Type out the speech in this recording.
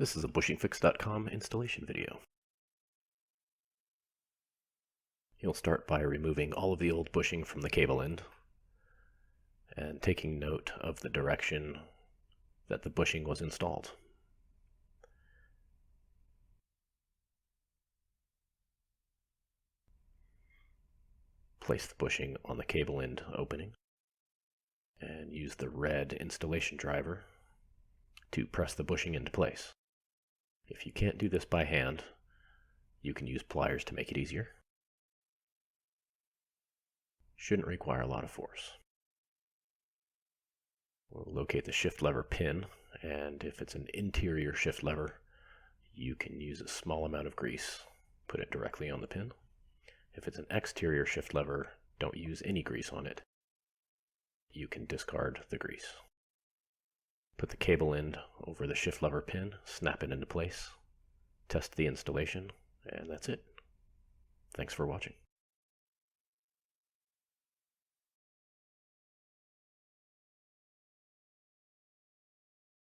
This is a bushingfix.com installation video. You'll start by removing all of the old bushing from the cable end and taking note of the direction that the bushing was installed. Place the bushing on the cable end opening and use the red installation driver to press the bushing into place. If you can't do this by hand, you can use pliers to make it easier. Shouldn't require a lot of force. We'll locate the shift lever pin, and if it's an interior shift lever, you can use a small amount of grease. Put it directly on the pin. If it's an exterior shift lever, don't use any grease on it. You can discard the grease. Put the cable end over the shift lever pin, snap it into place, test the installation, and that's it. Thanks for watching.